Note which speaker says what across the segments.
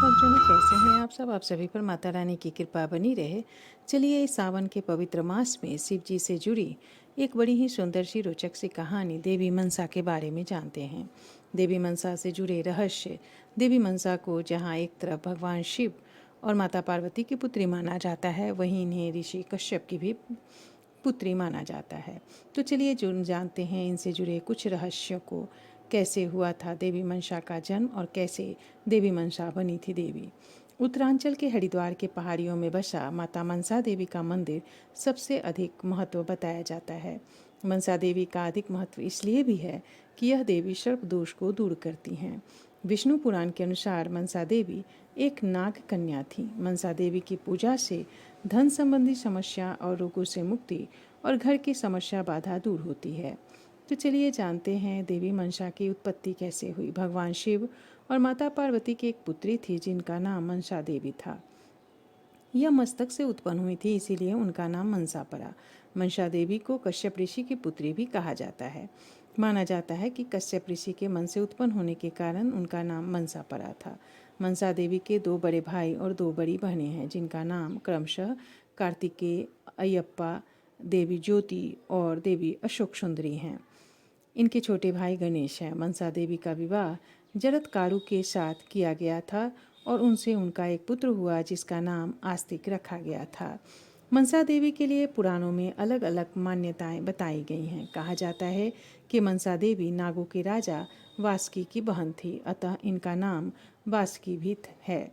Speaker 1: भक्तजनों, कैसे हैं आप सब। आप सभी पर माता रानी की कृपा बनी रहे। चलिए इस सावन के पवित्र मास में शिव जी से जुड़ी एक बड़ी ही सुंदर सी रोचक सी कहानी देवी मनसा के बारे में जानते हैं। देवी मनसा से जुड़े रहस्य। देवी मनसा को जहाँ एक तरफ भगवान शिव और माता पार्वती की पुत्री माना जाता है, वहीं इन्हें ऋषि कश्यप की भी पुत्री माना जाता है। तो चलिए जानते हैं इनसे जुड़े कुछ रहस्यों को। कैसे हुआ था देवी मनसा का जन्म और कैसे देवी मनसा बनी थी देवी। उत्तरांचल के हरिद्वार के पहाड़ियों में बसा माता मनसा देवी का मंदिर सबसे अधिक महत्व बताया जाता है। मनसा देवी का अधिक महत्व इसलिए भी है कि यह देवी सर्प दोष को दूर करती हैं। विष्णु पुराण के अनुसार मनसा देवी एक नाग कन्या थी। मनसा देवी की पूजा से धन संबंधी समस्या और रोगों से मुक्ति और घर की समस्या बाधा दूर होती है। तो चलिए जानते हैं देवी मनसा की उत्पत्ति कैसे हुई। भगवान शिव और माता पार्वती की एक पुत्री थी जिनका नाम मनसा देवी था। यह मस्तक से उत्पन्न हुई थी, इसीलिए उनका नाम मनसा पड़ा। मनसा देवी को कश्यप ऋषि की पुत्री भी कहा जाता है। माना जाता है कि कश्यप ऋषि के मन से उत्पन्न होने के कारण उनका नाम मनसा पड़ा था। मनसा देवी के दो बड़े भाई और दो बड़ी बहनें हैं जिनका नाम क्रमशः कार्तिकेय, अयप्पा, देवी ज्योति और देवी अशोक सुंदरी हैं। इनके छोटे भाई गणेश हैं। मनसा देवी का विवाह जरत्कारु के साथ किया गया था और उनसे उनका एक पुत्र हुआ जिसका नाम आस्तिक रखा गया था। मनसा देवी के लिए पुराणों में अलग अलग मान्यताएं बताई गई हैं। कहा जाता है कि मनसा देवी नागों के राजा वासुकी की बहन थी, अतः इनका नाम वासुकी भी है।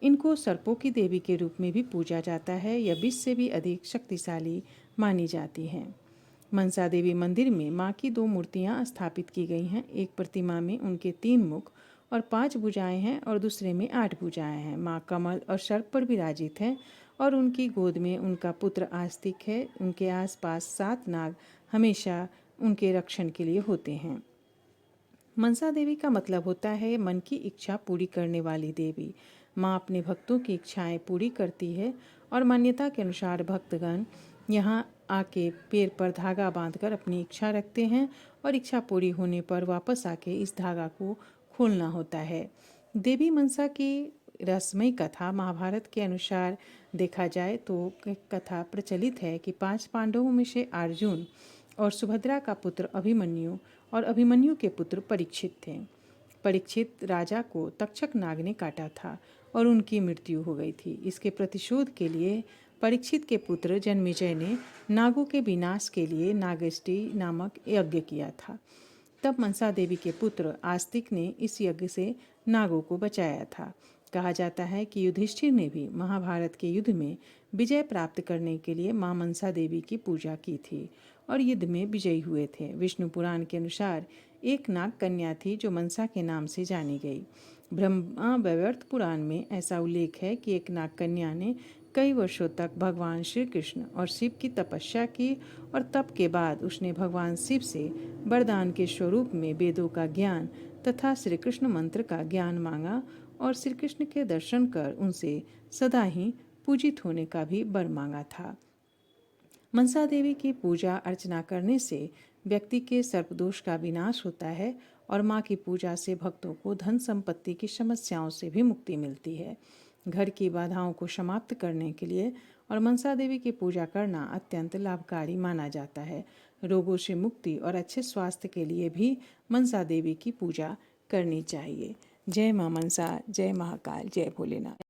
Speaker 1: इनको सर्पों की देवी के रूप में भी पूजा जाता है। यह विष से भी अधिक शक्तिशाली मानी जाती हैं। मनसा देवी मंदिर में माँ की दो मूर्तियाँ स्थापित की गई हैं। एक प्रतिमा में उनके 3 मुख और 5 भुजाएं हैं और दूसरे में 8 भुजाएं हैं। माँ कमल और सर्प पर विराजित हैं और उनकी गोद में उनका पुत्र आस्तिक है। उनके आसपास 7 नाग हमेशा उनके रक्षण के लिए होते हैं। मनसा देवी का मतलब होता है मन की इच्छा पूरी करने वाली देवी। माँ अपने भक्तों की इच्छाएं पूरी करती है और मान्यता के अनुसार भक्तगण यहाँ आके पैर पर धागा बांधकर अपनी इच्छा रखते हैं और इच्छा पूरी होने पर वापस आके इस धागा को खोलना होता है। देवी मनसा की रहस्यमयी कथा महाभारत के अनुसार देखा जाए तो कथा प्रचलित है कि 5 पांडवों में से अर्जुन और सुभद्रा का पुत्र अभिमन्यु और अभिमन्यु के पुत्र परीक्षित थे। परीक्षित राजा को तक्षक नाग ने काटा था और उनकी मृत्यु हो गई थी। इसके प्रतिशोध के लिए परीक्षित के पुत्र जन्मेजय ने नागों के विनाश के लिए नागेष्टि नामक यज्ञ किया था। तब मनसा देवी के पुत्र आस्तिक ने इस यज्ञ से नागों को बचाया था। कहा जाता है कि युधिष्ठिर ने भी महाभारत के युद्ध में विजय प्राप्त करने के लिए मां मनसा देवी की पूजा की थी और युद्ध में विजयी हुए थे। विष्णु पुराण के अनुसार एक नाग कन्या थी जो मनसा के नाम से जानी गई। ब्रह्मा वैवर्त पुराण में ऐसा उल्लेख है कि एक नाग कन्या ने कई वर्षों तक भगवान श्री कृष्ण और शिव की तपस्या की और तप के बाद उसने भगवान शिव से वरदान के स्वरूप में वेदों का ज्ञान तथा श्री कृष्ण मंत्र का ज्ञान मांगा और श्री कृष्ण के दर्शन कर उनसे सदा ही पूजित होने का भी वर मांगा था। मनसा देवी की पूजा अर्चना करने से व्यक्ति के सर्पदोष का विनाश होता है और माँ की पूजा से भक्तों को धन संपत्ति की समस्याओं से भी मुक्ति मिलती है। घर की बाधाओं को समाप्त करने के लिए और मनसा देवी की पूजा करना अत्यंत लाभकारी माना जाता है। रोगों से मुक्ति और अच्छे स्वास्थ्य के लिए भी मनसा देवी की पूजा करनी चाहिए। जय मां मनसा, जय महाकाल, जय भोलेनाथ।